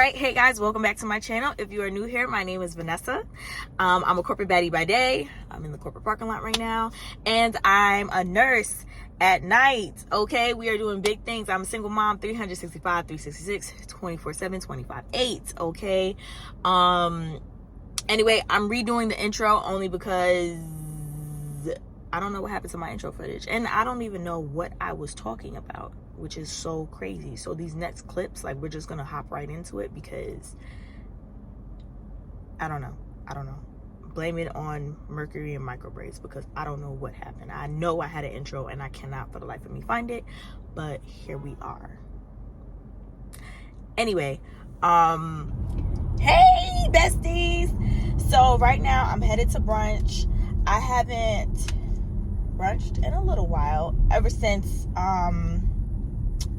right, hey guys, welcome back to my channel. If you are new here, my name is Vanessa. I'm a corporate baddie by day. I'm in the corporate parking lot right now, and I'm a nurse at night. Okay, we are doing big things. I'm a single mom, 365, 366, 24/7, 25/8. Okay. Anyway, I'm redoing the intro only because I don't know what happened to my intro footage, and I don't even know what I was talking about, which is so crazy. So these next clips, like, we're just gonna hop right into it because I don't know. Blame it on Mercury and micro braids because I don't know what happened. I know I had an intro and I cannot for the life of me find it, but here we are. Anyway, hey besties. So right now I'm headed to brunch. I haven't brunched in a little while, ever since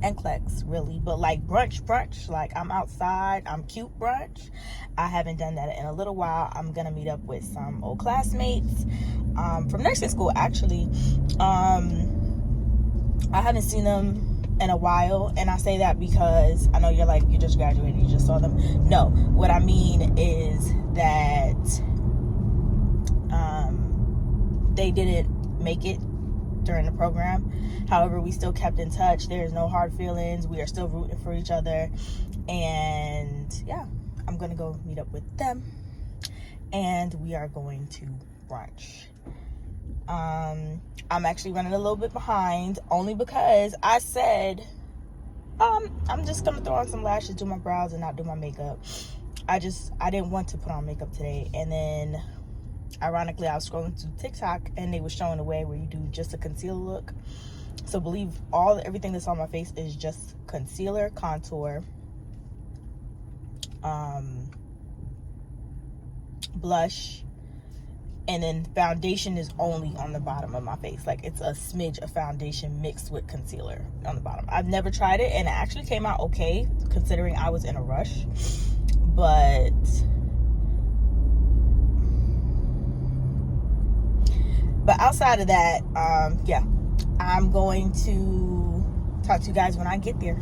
NCLEX, really, but like brunch, like I'm outside, I'm cute brunch. I haven't done that in a little while. I'm gonna meet up with some old classmates from nursing school, actually. I haven't seen them in a while, and I say that because I know you're like, you just graduated, you just saw them. No, what I mean is that they didn't make it during the program. However, we still kept in touch. There's no hard feelings. We are still rooting for each other. And yeah, I'm gonna go meet up with them, and we are going to brunch. I'm actually running a little bit behind, only because I said I'm just gonna throw on some lashes, do my brows, and not do my makeup. I didn't want to put on makeup today, and then ironically, I was scrolling through TikTok and they were showing a way where you do just a concealer look. So believe everything that's on my face is just concealer, contour, blush, and then foundation is only on the bottom of my face. Like, it's a smidge of foundation mixed with concealer on the bottom. I've never tried it, and it actually came out okay considering I was in a rush. But outside of that, yeah, I'm going to talk to you guys when I get there.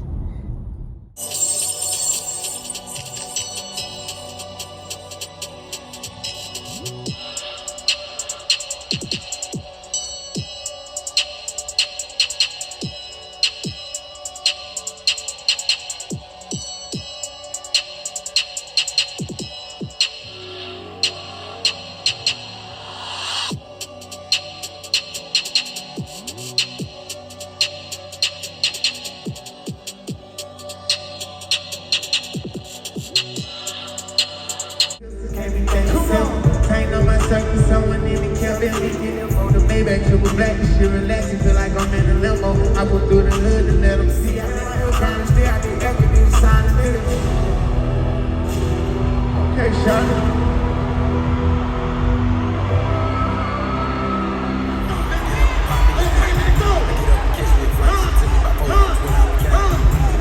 She relaxing, feel like I'm in a limo. I go through the hood and let them see. I trying to stay out the everything sign of it. Okay, Shawty.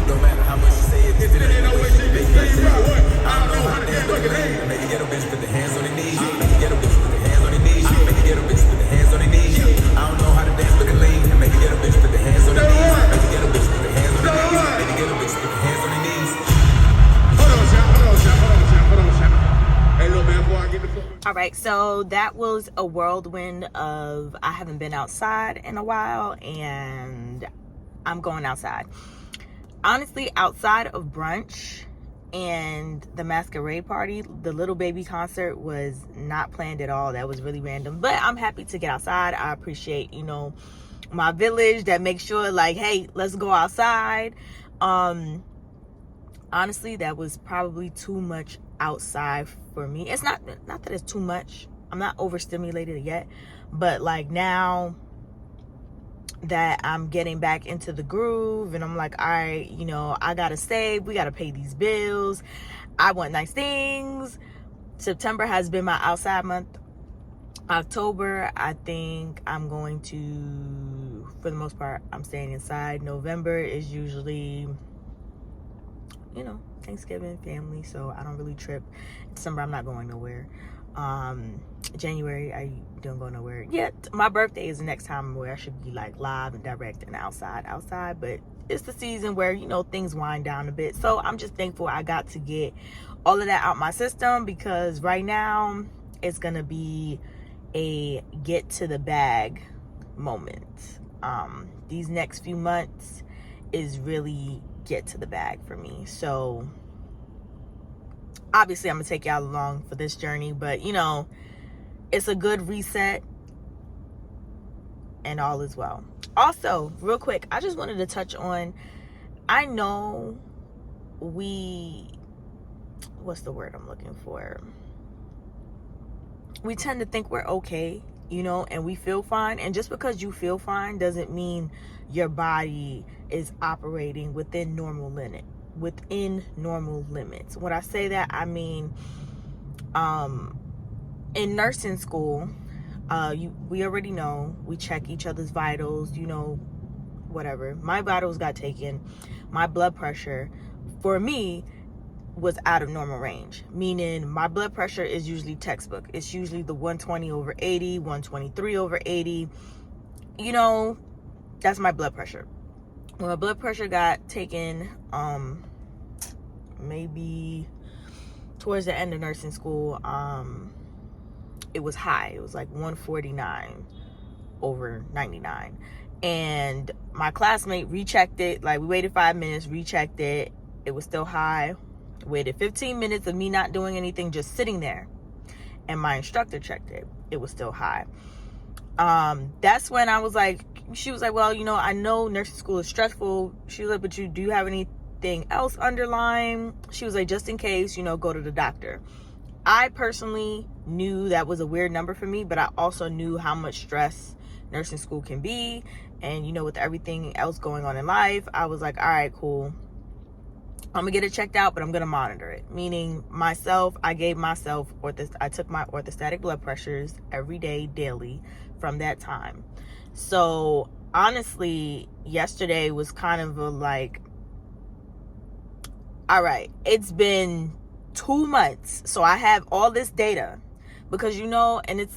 No matter how much you say it, if it ain't no way she can say it. I don't know how to dance like it ain't. Make it get a bitch, put the hands on their knees. Make it get a bitch, put the hands on their knees. Make it get a bitch, put the hands on their knees. I don't know how to dance, but it lean. Make it get a bitch, put the hands on their knees. Make it get a bitch, put the hands on their knees. Make it get a bitch, put the hands on their knees. Hold on, Sean. Hey, little man, before I get the phone. All right, so that was a whirlwind of, I haven't been outside in a while, and I'm going outside. Honestly, outside of brunch and the masquerade party, the little baby concert was not planned at all. That was really random, but I'm happy to get outside. I appreciate, my village that makes sure, like, hey, let's go outside. Honestly, that was probably too much outside for me. It's not that it's too much. I'm not overstimulated yet, but like, now that I'm getting back into the groove and I'm like, all right, I gotta save, we gotta pay these bills, I want nice things. September has been my outside month. October, I think I'm going to, for the most part, I'm staying inside. November is usually, Thanksgiving, family, so I don't really trip. December, I'm not going nowhere. January, I don't go nowhere yet. My birthday is the next time where I should be like live and direct and outside, but it's the season where, you know, things wind down a bit. So I'm just thankful I got to get all of that out my system, because right now it's gonna be a get to the bag moment. These next few months is really get to the bag for me. So obviously I'm gonna take y'all along for this journey, but you know, it's a good reset and all is well. Also, real quick, I just wanted to touch on, I know what's the word I'm looking for? We tend to think we're okay, you know, and we feel fine. And just because you feel fine doesn't mean your body is operating within normal limits. When I say that, I mean, in nursing school, we already know, we check each other's vitals, you know, whatever. My vitals got taken. My blood pressure, for me, was out of normal range, meaning my blood pressure is usually textbook. It's usually the 120/80, 123/80. You know, that's my blood pressure. When my blood pressure got taken, maybe towards the end of nursing school, it was high. It was like 149/99. And my classmate rechecked it. Like, we waited 5 minutes, rechecked it. It was still high. Waited 15 minutes of me not doing anything, just sitting there. And my instructor checked it. It was still high. That's when I was like, she was like, well, you know, I know nursing school is stressful. She was like, but do you have anything else underlying? She was like, just in case, you know, go to the doctor. I personally knew that was a weird number for me, but I also knew how much stress nursing school can be. And, you know, with everything else going on in life, I was like, all right, cool. I'm gonna get it checked out, but I'm gonna monitor it. Meaning myself, I took my orthostatic blood pressures every day, daily, from that time. So honestly, yesterday was kind of a like, all right, it's been 2 months, so I have all this data, because, you know, and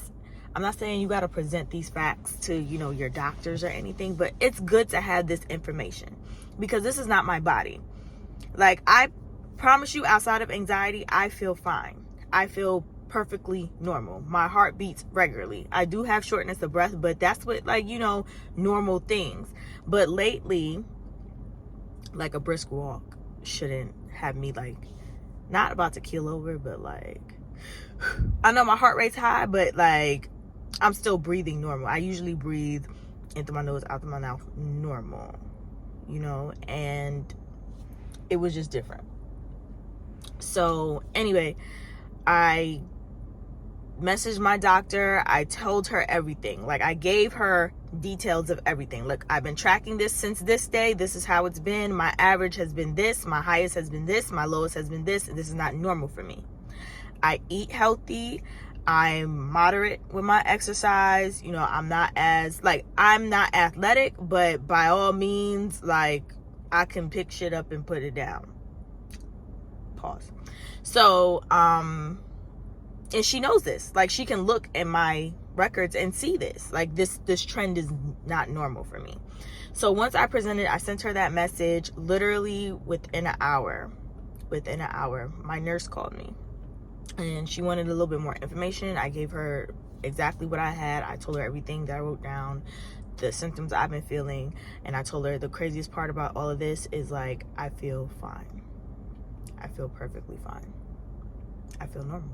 I'm not saying you got to present these facts to, you know, your doctors or anything, but it's good to have this information, because this is not my body. Like, I promise you, outside of anxiety, I feel fine. I feel perfectly normal. My heart beats regularly. I do have shortness of breath, but that's what, like, you know, normal things. But lately, like, a brisk walk shouldn't have me, like, not about to keel over, but, like, I know my heart rate's high, but, like, I'm still breathing normal. I usually breathe in through my nose, out through my mouth, normal, you know, and it was just different. So anyway, I messaged my doctor. I told her everything. Like, I gave her details of everything. Look, I've been tracking this since this day. This is how it's been. My average has been this. My highest has been this. My lowest has been this. And this is not normal for me. I eat healthy. I'm moderate with my exercise. You know, I'm not athletic, but by all means, like, I can pick shit up and put it down. Pause. So, and she knows this. Like, she can look at my records and see this. Like, this trend is not normal for me. So once I sent her that message, literally within an hour, my nurse called me. And she wanted a little bit more information. I gave her exactly what I had. I told her everything that I wrote down, the symptoms I've been feeling. And I told her the craziest part about all of this is, like, I feel fine. I feel perfectly fine. I feel normal.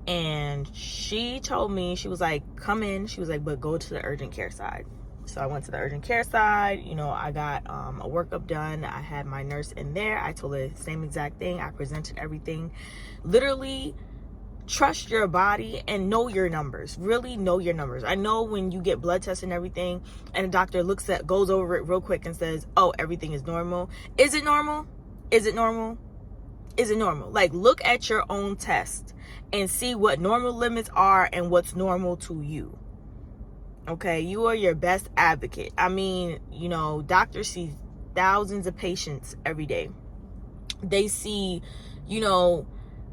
And she told me, she was like, come in. She was like, but go to the urgent care side. So I went to the urgent care side. You know, I got a workup done. I had my nurse in there. I told her the same exact thing. I presented everything. Literally, trust your body and know your numbers. Really know your numbers. I know when you get blood tests and everything, and the doctor goes over it real quick and says, oh, everything is normal. Is it normal? Is it normal? Is it normal? Like, look at your own test and see what normal limits are and what's normal to you. Okay, you are your best advocate. I mean, you know, doctors see thousands of patients every day. They see, you know,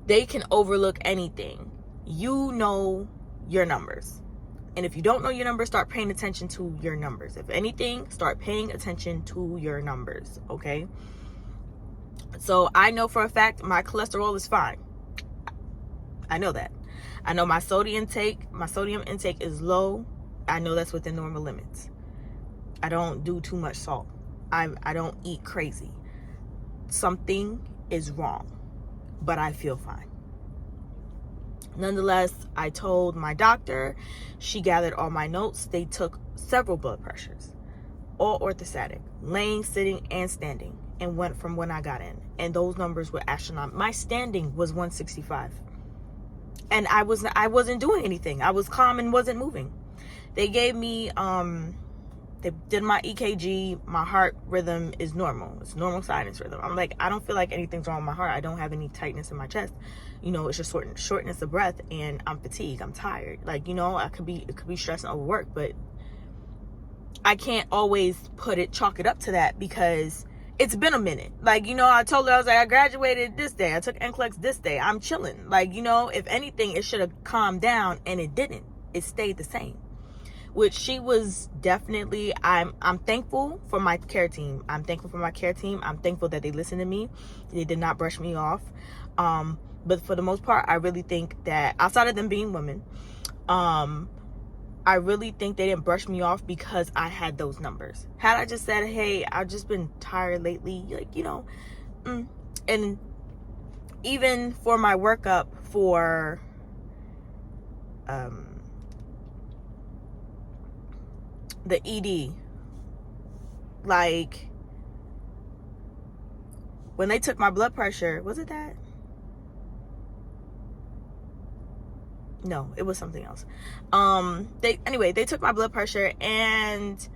they can overlook anything. you know your numbers. And if you don't know your numbers, start paying attention to your numbers. If anything, start paying attention to your numbers, okay? So I know for a fact my cholesterol is fine. I know that. I know my sodium intake is low. I know that's within normal limits. I don't do too much salt. I don't eat crazy. Something is wrong, but I feel fine. Nonetheless, I told my doctor. She gathered all my notes. They took several blood pressures, all orthostatic, laying, sitting, and standing, and went from when I got in. And those numbers were astronomical. My standing was 165. And I wasn't doing anything. I was calm and wasn't moving. They gave me, they did my EKG. My heart rhythm is normal. It's normal sinus rhythm. I'm like, I don't feel like anything's wrong with my heart. I don't have any tightness in my chest. You know, it's just shortness of breath, and I'm fatigued. I'm tired. Like, you know, it could be stress and overwork, but I can't always chalk it up to that because it's been a minute. Like, you know, I told her, I was like, I graduated this day. I took NCLEX this day. I'm chilling. Like, you know, if anything, it should have calmed down, and it didn't. It stayed the same. Which she was definitely, I'm thankful for my care team. I'm thankful for my care team. I'm thankful that they listened to me. They did not brush me off. But for the most part, I really think that outside of them being women, I really think they didn't brush me off because I had those numbers. Had I just said, hey, I've just been tired lately, like, you know, and even for my workup for, the ED, like, when they took my blood pressure, was it that? No, it was something else. They took my blood pressure, and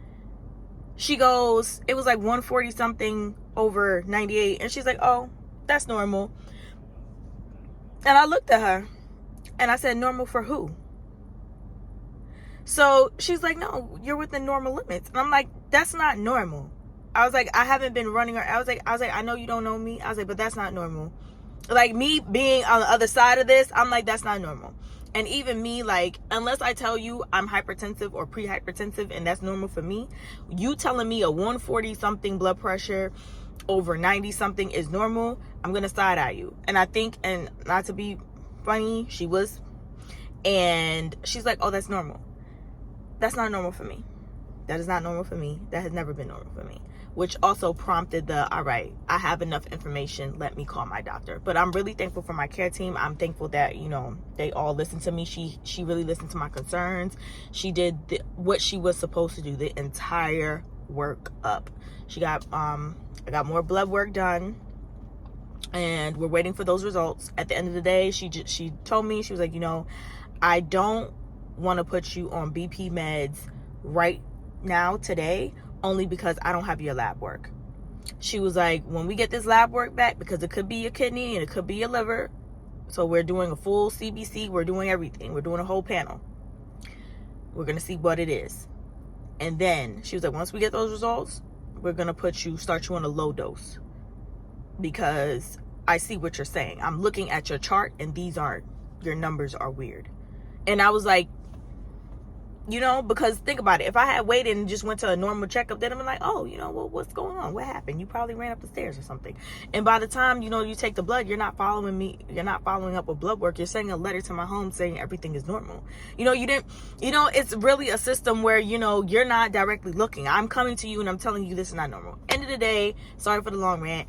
she goes, it was like 140 something over 98, and she's like, oh, that's normal. And I looked at her and I said, normal for who? So she's like, no, you're within normal limits. And I'm like, that's not normal. I was like, I haven't been running. I was like, I know you don't know me. I was like, but that's not normal. Like, me being on the other side of this, I'm like, that's not normal. And even me, like, unless I tell you I'm hypertensive or pre-hypertensive and that's normal for me, you telling me a 140 something blood pressure over 90 something is normal, I'm going to side eye you. And I think, and not to be funny, she was, and she's like, oh, that's normal. That's not normal for me. That is not normal for me. That has never been normal for me. Which also prompted all right, I have enough information. Let me call my doctor. But I'm really thankful for my care team. I'm thankful that, you know, they all listened to me. She really listened to my concerns. She did what she was supposed to do, the entire work up. She got, I got more blood work done, and we're waiting for those results. At the end of the day, she told me, she was like, you know, I don't want to put you on BP meds right now today, only because I don't have your lab work. She was like, when we get this lab work back, because it could be your kidney and it could be your liver, so we're doing a full CBC, we're doing everything, we're doing a whole panel, we're gonna see what it is. And then she was like, once we get those results, we're gonna start you on a low dose, because I see what you're saying. I'm looking at your chart, and your numbers are weird. And I was like, you know, because think about it. If I had waited and just went to a normal checkup, then I'm like, oh, you know, well, what's going on? What happened? You probably ran up the stairs or something. And by the time, you know, you take the blood, you're not following me. You're not following up with blood work. You're sending a letter to my home saying everything is normal. You know, it's really a system where, you know, you're not directly looking. I'm coming to you and I'm telling you this is not normal. End of the day, sorry for the long rant.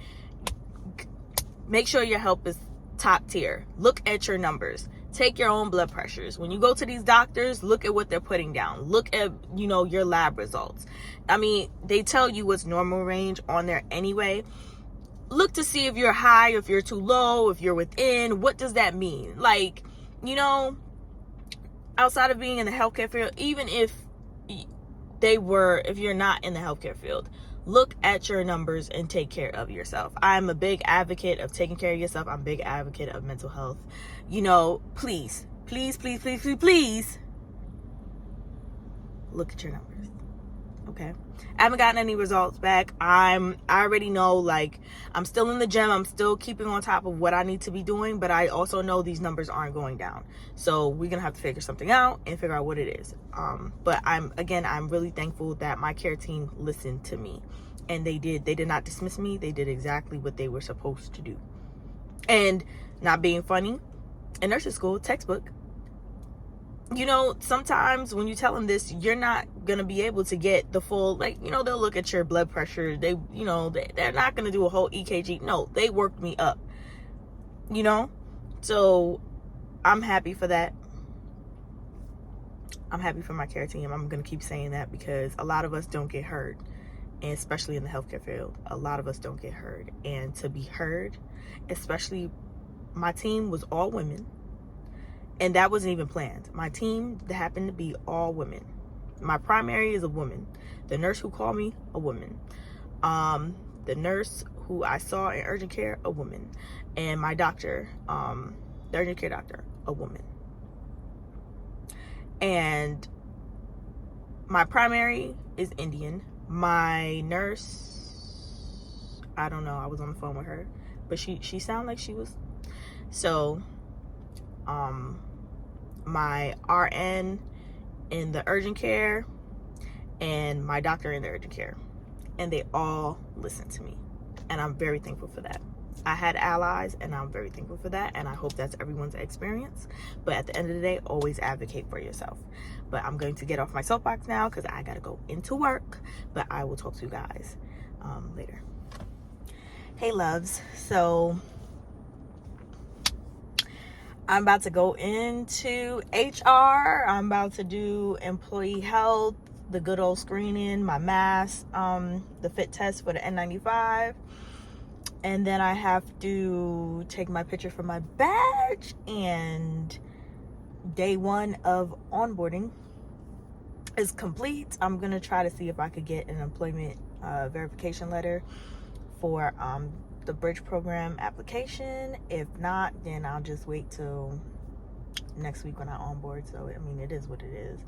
Make sure your help is top tier. Look at your numbers. Take your own blood pressures. When you go to these doctors, look at what they're putting down. Look at, you know, your lab results. I mean, they tell you what's normal range on there anyway. Look to see if you're high, if you're too low, if you're within. What does that mean? Like, you know, outside of being in the healthcare field, even if you're not in the healthcare field, look at your numbers and take care of yourself. I'm a big advocate of taking care of yourself. I'm a big advocate of mental health. You know, please, please, please, please, please, please look at your numbers. Okay. I haven't gotten any results back. I already know, like, I'm still in the gym. I'm still keeping on top of what I need to be doing, but I also know these numbers aren't going down. So we're going to have to figure something out and figure out what it is. But I'm really thankful that my care team listened to me, and they did not dismiss me. They did exactly what they were supposed to do. And not being funny, in nursing school, textbook, you know, sometimes when you tell them this, you're not going to be able to get the full, like, you know, they'll look at your blood pressure. They, you know, they're not going to do a whole EKG. No, they worked me up, you know? So I'm happy for that. I'm happy for my care team. I'm going to keep saying that because a lot of us don't get heard, and especially in the healthcare field, a lot of us don't get heard. And to be heard, especially my team was all women. And that wasn't even planned. My team happened to be all women. My primary is a woman. The nurse who called me, a woman. The nurse who I saw in urgent care, a woman. And my doctor, the urgent care doctor, a woman. And my primary is Indian. My nurse, I don't know. I was on the phone with her, but she sounded like she was. So, my RN in the urgent care and my doctor in the urgent care, and they all listened to me, and I'm very thankful for that. I had allies, and I'm very thankful for that, and I hope that's everyone's experience. But at the end of the day, always advocate for yourself. But I'm going to get off my soapbox now because I gotta go into work, but I will talk to you guys later. Hey loves, so I'm about to go into HR. I'm about to do employee health, the good old screening, my mask, the fit test for the N95. And then I have to take my picture for my badge. And day 1 of onboarding is complete. I'm going to try to see if I could get an employment verification letter for the Bridge program application. If not, then I'll just wait till next week when I onboard. So I mean, it is what it is,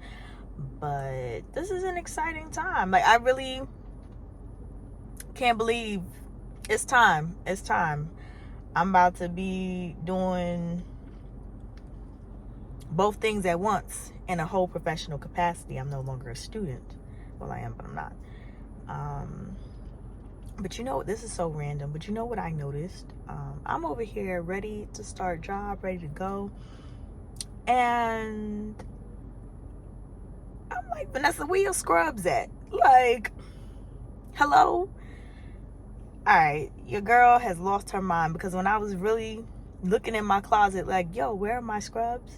but this is an exciting time. Like, I really can't believe it's time. I'm about to be doing both things at once in a whole professional capacity. I'm no longer a student. Well, I am, but I'm not. But you know, this is so random, but you know what I noticed? I'm over here ready to start job, ready to go. And I'm like, Vanessa, where your scrubs at? Like, hello? All right, your girl has lost her mind, because when I was really looking in my closet, like, yo, where are my scrubs?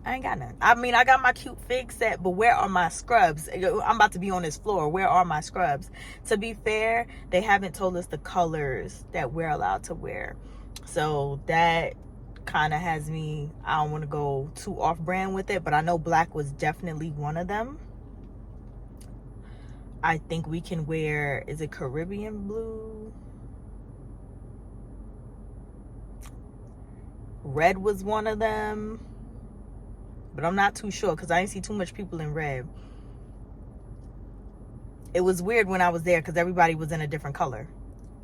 I ain't got none. I mean, I got my cute fig set, but where are my scrubs? I'm about to be on this floor. Where are my scrubs? To be fair, they haven't told us the colors that we're allowed to wear. So that kind of has me, I don't want to go too off-brand with it, but I know black was definitely one of them. I think we can wear, is it Caribbean blue? Red was one of them. But I'm not too sure because I didn't see too much people in red. It was weird when I was there because everybody was in a different color.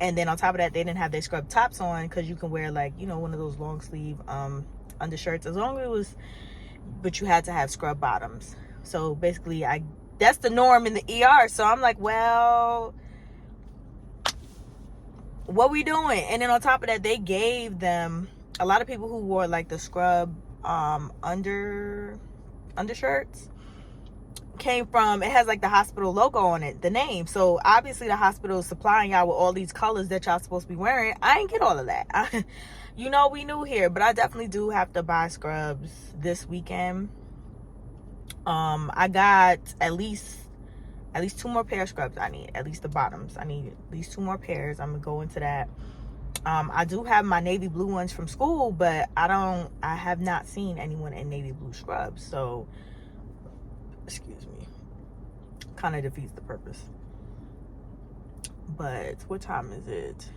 And then on top of that, they didn't have their scrub tops on, because you can wear, like, you know, one of those long sleeve undershirts as long as it was, but you had to have scrub bottoms. So basically, that's the norm in the ER. So I'm like, well, what we doing? And then on top of that, they gave them, a lot of people who wore like the scrub undershirts came from, it has like the hospital logo on it, the name. So obviously the hospital is supplying y'all with all these colors that y'all supposed to be wearing. I ain't get all of that. You know, we new here, but I definitely do have to buy scrubs this weekend. I got at least 2 more pair of scrubs. I need at least the bottoms. I need at least 2 more pairs. I'm gonna go into that. I do have my navy blue ones from school, but I have not seen anyone in navy blue scrubs. So, excuse me, kind of defeats the purpose. But what time is it?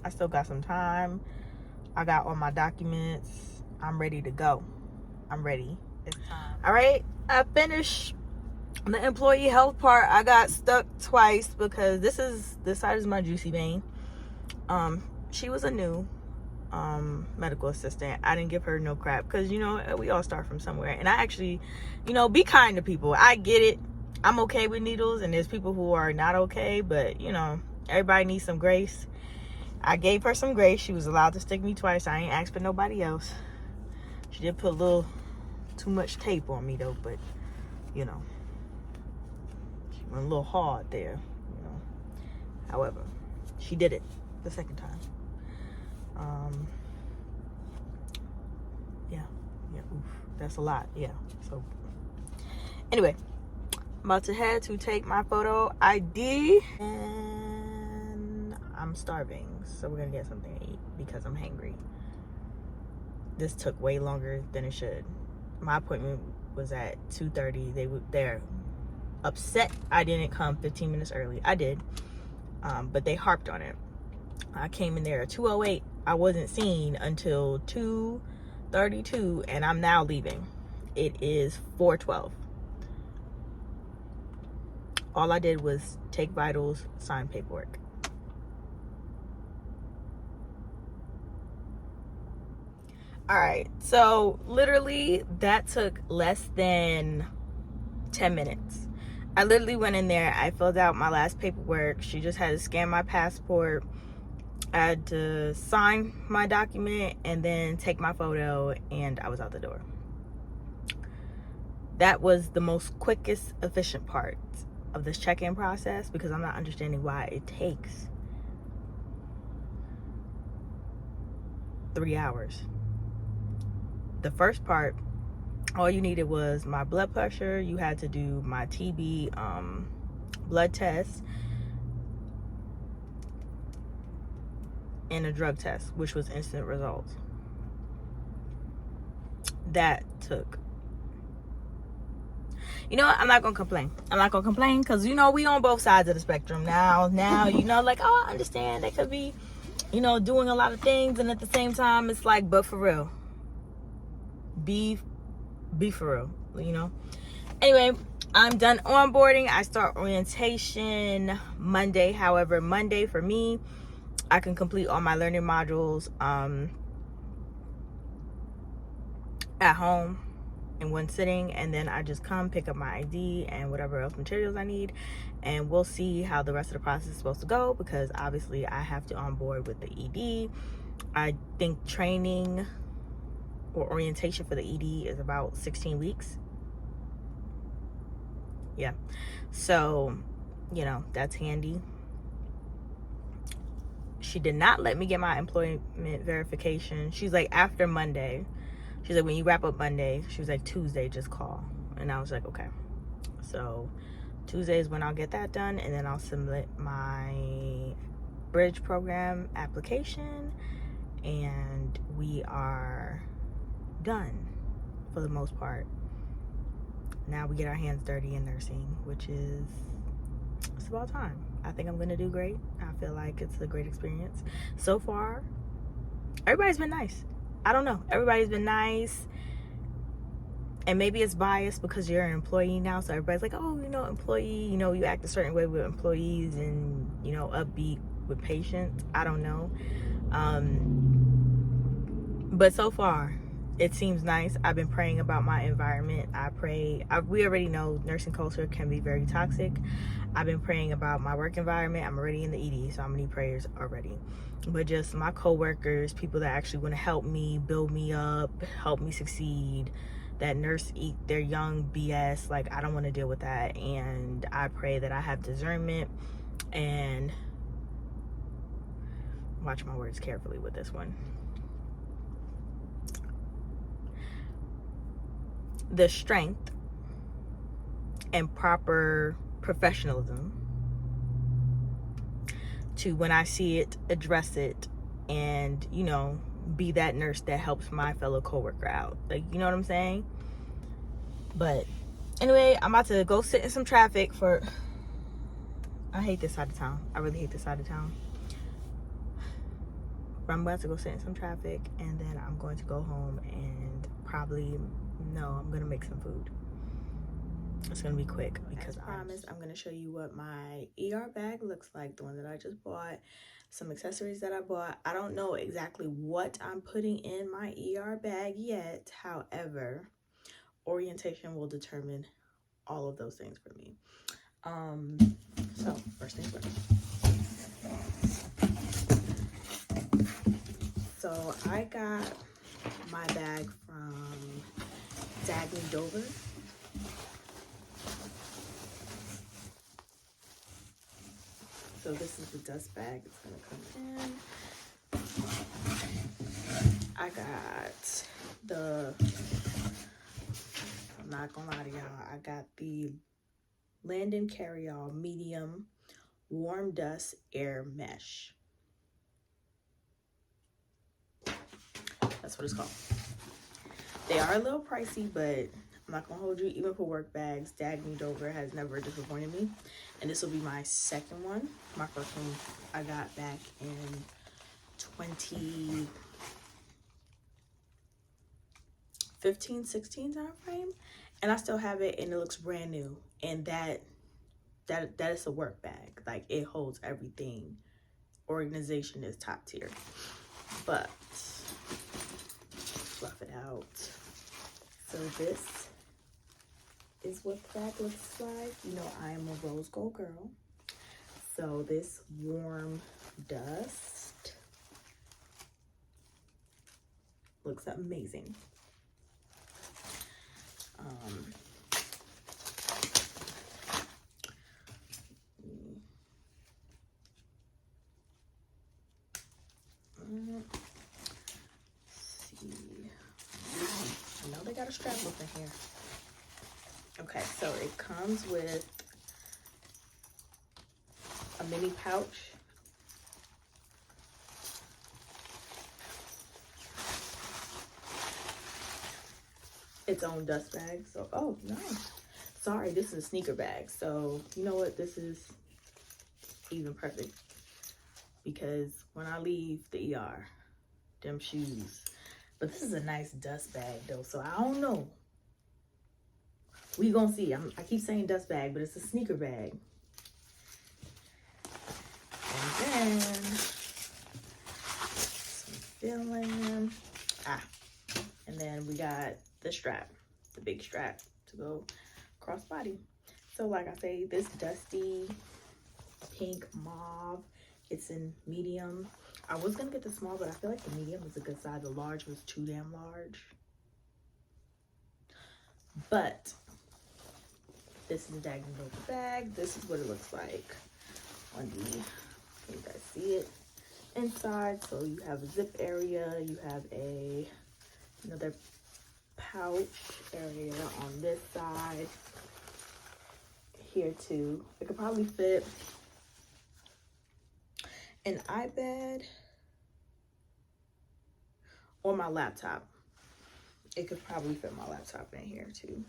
I still got some time. I got all my documents. I'm ready to go. I'm ready. It's time. All right, I finished The employee health part, I got stuck twice because this side is my juicy vein. She was a new medical assistant. I didn't give her no crap because, you know, we all start from somewhere. And I actually, you know, be kind to people. I get it. I'm okay with needles, and there's people who are not okay, but, you know, everybody needs some grace. I gave her some grace. She was allowed to stick me twice. I ain't asked for nobody else. She did put a little too much tape on me, though, but, you know, she went a little hard there, you know. However, she did it the second time. Yeah, oof, that's a lot. Yeah, so anyway, I'm about to head to take my photo ID, and I'm starving, so we're gonna get something to eat because I'm hangry. This took way longer than it should. My appointment was at 2:30. They're upset I didn't come 15 minutes early. I did, but they harped on it. I came in there at 2:08. I wasn't seen until 2:32, and I'm now leaving. It is 4:12. All I did was take vitals, sign paperwork. All right, so literally that took less than 10 minutes. I literally went in there, I filled out my last paperwork. She just had to scan my passport. I had to sign my document and then take my photo, and I was out the door. That was the most quickest, efficient part of this check-in process, because I'm not understanding why it takes 3 hours. The first part, all you needed was my blood pressure. You had to do my TB blood test and a drug test, which was instant results. That took, you know what, I'm not gonna complain. I'm not gonna complain because, you know, we on both sides of the spectrum now, you know, like, oh, I understand they could be, you know, doing a lot of things, and at the same time it's like, but for real, be for real, you know. Anyway, I'm done onboarding. I start orientation Monday. However, Monday for me, I can complete all my learning modules at home in one sitting, and then I just come pick up my ID and whatever else materials I need, and we'll see how the rest of the process is supposed to go, because obviously I have to onboard with the ED. I think training or orientation for the ED is about 16 weeks. Yeah, so, you know, that's handy. She did not let me get my employment verification. She's like, after Monday. She's like, when you wrap up Monday, she was like, Tuesday, just call. And I was like, okay. So Tuesday is when I'll get that done, and then I'll submit my bridge program application, and we are done for the most part. Now we get our hands dirty in nursing, which is, it's about time. I think I'm gonna do great. I feel like it's a great experience so far. Everybody's been nice. I don't know, everybody's been nice, and maybe it's biased because you're an employee now, so everybody's like, oh, you know, employee, you know, you act a certain way with employees, and, you know, upbeat with patients. I don't know, but so far it seems nice. I've been praying about my environment. We already know nursing culture can be very toxic. I've been praying about my work environment. I'm already in the ED, so I'm gonna need prayers already. But just my coworkers, people that actually want to help me, build me up, help me succeed, that nurse eat their young BS. Like, I don't want to deal with that. And I pray that I have discernment, and watch my words carefully with this one. The strength and proper professionalism to, when I see it, address it, and, you know, be that nurse that helps my fellow coworker out. Like, you know what I'm saying? But anyway, I'm about to go sit in some traffic for, I hate this side of town. I really hate this side of town. But I'm about to go sit in some traffic, and then I'm going to go home and probably, no, I'm gonna make some food. It's gonna be quick because I promise I'm gonna show you what my ER bag looks like, the one that I just bought, some accessories that I bought. I don't know exactly what I'm putting in my ER bag yet. However, orientation will determine all of those things for me. So first things first. So I got my bag from Dagny Dover. So this is the dust bag. It's gonna come in. I got the, I'm not gonna lie to y'all, I got the Landon Carryall Medium Warm Dust Air Mesh. That's what it's called. They are a little pricey, but I'm not gonna hold you. Even for work bags, Dagny Dover has never disappointed me. And this will be my second one. My first one I got back in 2015-16 time frame, and I still have it, and it looks brand new. And that is a work bag. Like, it holds everything. Organization is top tier. But fluff it out. So this is what the bag looks like. You know, I am a rose gold girl. So this warm dust looks amazing. See. I know they got a strap up in here. Okay, so it comes with a mini pouch. Its own dust bag. So, oh, nice. Sorry, this is a sneaker bag. So, you know what? This is even perfect. Because when I leave the ER, them shoes. But this is a nice dust bag, though. So, I don't know. We gonna see. I keep saying dust bag, but it's a sneaker bag. And then some filling. And then we got the strap, the big strap to go cross body. So like I say, this dusty pink mauve, it's in medium. I was gonna get the small, but I feel like the medium is a good size. The large was too damn large. But this is the Dagny Dover bag. This is what it looks like on the, can you guys see it? Inside, so you have a zip area, you have another pouch area on this side. Here too. It could probably fit an iPad or my laptop. It could probably fit my laptop in here too.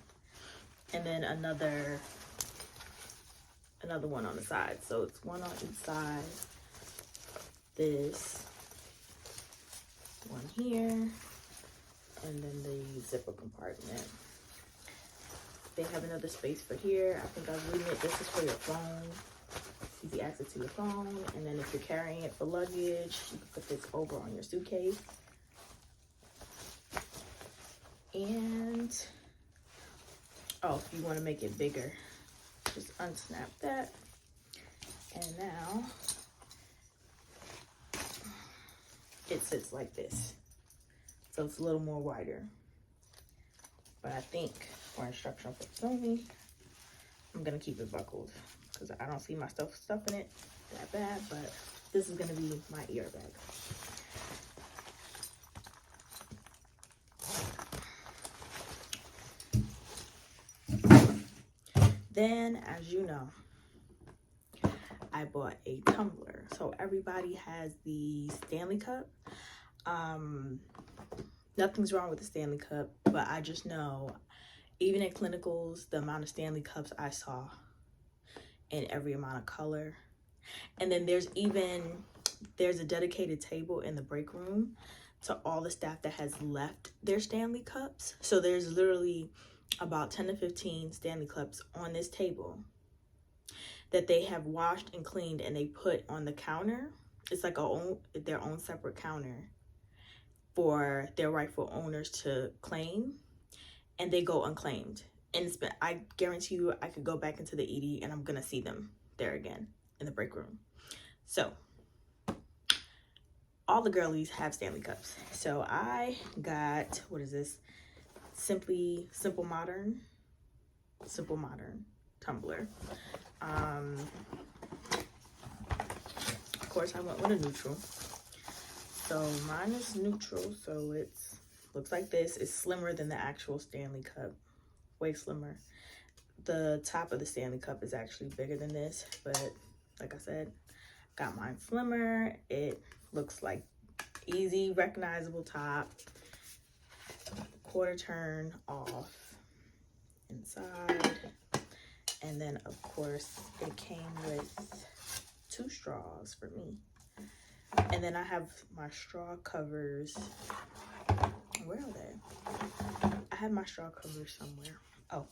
And then another one on the side. So it's one on each side. This one here, and then the zipper compartment. They have another space for here. I think I was reading it. This is for your phone. Easy access to your phone. And then if you're carrying it for luggage, you can put this over on your suitcase. And oh, if you want to make it bigger, just unsnap that. And now it sits like this. So it's a little more wider. But I think for instructional for me, I'm gonna keep it buckled because I don't see my stuff in it that bad, but this is gonna be my ear bag. Then, as you know, I bought a tumbler. So everybody has the Stanley Cup. Nothing's wrong with the Stanley Cup, but I just know, even at clinicals, the amount of Stanley Cups I saw in every amount of color. And then there's a dedicated table in the break room to all the staff that has left their Stanley Cups. So there's literally about 10 to 15 Stanley Cups on this table that they have washed and cleaned and they put on the counter. It's like their own separate counter for their rightful owners to claim, and they go unclaimed. And I guarantee you I could go back into the ED and I'm gonna see them there again in the break room. So all the girlies have Stanley Cups. So I got, what is this? Simple Modern tumbler. Of course I went with a neutral. So mine is neutral, so it's looks like this. It's slimmer than the actual Stanley Cup, way slimmer. The top of the Stanley Cup is actually bigger than this, but like I said, got mine slimmer. It looks like easy, recognizable top, quarter turn off inside, and then of course it came with 2 straws for me. And then I have my straw covers. Where are they? I have my straw covers somewhere. Oh.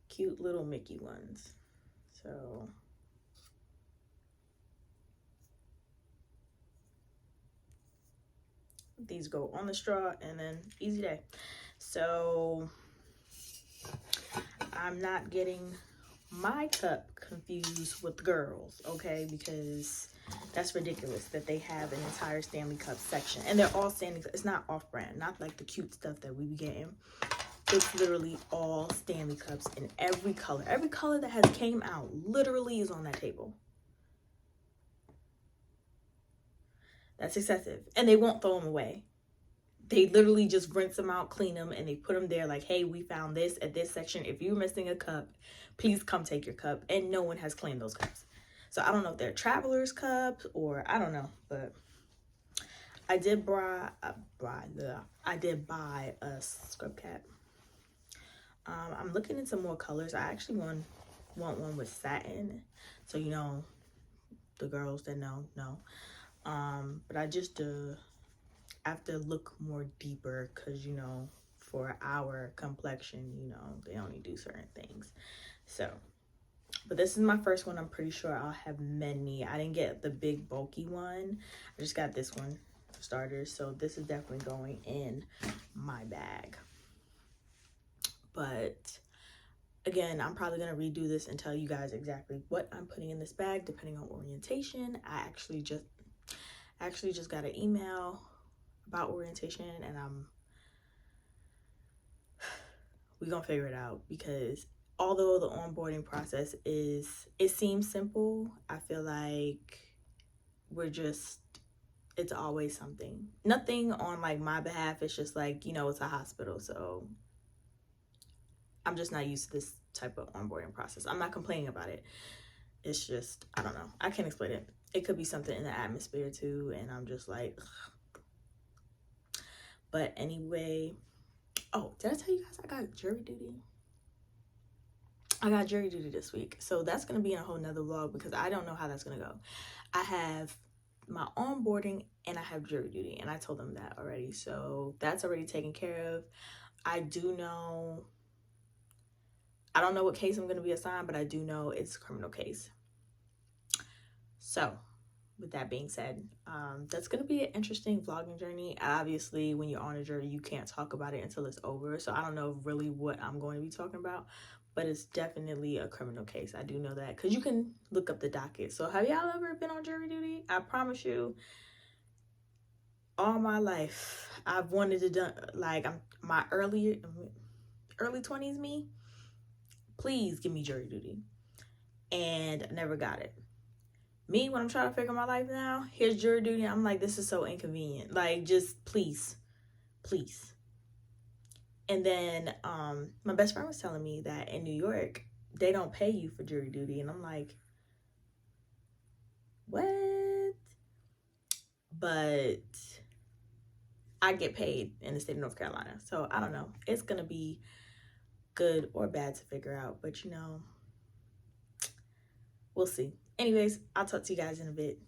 Cute little Mickey ones. So these go on the straw and then easy day. So I'm not getting my cup confused with the girls, okay? Because that's ridiculous that they have an entire Stanley Cup section. And they're all Stanley Cup. It's not off-brand, not like the cute stuff that we be getting. It's literally all Stanley Cups in every color. Every color that has came out literally is on that table. That's excessive. And they won't throw them away. They literally just rinse them out, clean them, and they put them there like, hey, we found this at this section. If you're missing a cup, please come take your cup. And no one has cleaned those cups. So I don't know if they're traveler's cups or I don't know. But I did buy a scrub cap. I'm looking into more colors. I actually want one with satin. So, you know, the girls that know. But I just have to look more deeper because, you know, for our complexion, you know, they only do certain things. So, but this is my first one. I'm pretty sure I'll have many. I didn't get the big bulky one. I just got this one for starters. So this is definitely going in my bag. But again, I'm probably going to redo this and tell you guys exactly what I'm putting in this bag depending on orientation. I actually just got an email about orientation, and we're gonna figure it out, because although the onboarding process it seems simple, I feel like it's always something. Nothing on like my behalf. It's just like, you know, it's a hospital, so I'm just not used to this type of onboarding process. I'm not complaining about it. It's just, I don't know, I can't explain it. It could be something in the atmosphere too, and I'm just like, ugh. But anyway, oh, did I tell you guys I got jury duty? I got jury duty this week. So that's going to be in a whole nother vlog because I don't know how that's going to go. I have my onboarding and I have jury duty, and I told them that already. So that's already taken care of. I don't know what case I'm going to be assigned, but I do know it's a criminal case. So with that being said, that's going to be an interesting vlogging journey. Obviously, when you're on a jury, you can't talk about it until it's over. So I don't know really what I'm going to be talking about, but it's definitely a criminal case. I do know that because you can look up the docket. So have y'all ever been on jury duty? I promise you, all my life, I've wanted to do, like, my early 20s me, please give me jury duty. And I never got it. Me, when I'm trying to figure my life now, here's jury duty. I'm like, this is so inconvenient. Like, just please. And then my best friend was telling me that in New York, they don't pay you for jury duty. And I'm like, what? But I get paid in the state of North Carolina. So I don't know. It's going to be good or bad to figure out. But, you know, we'll see. Anyways, I'll talk to you guys in a bit.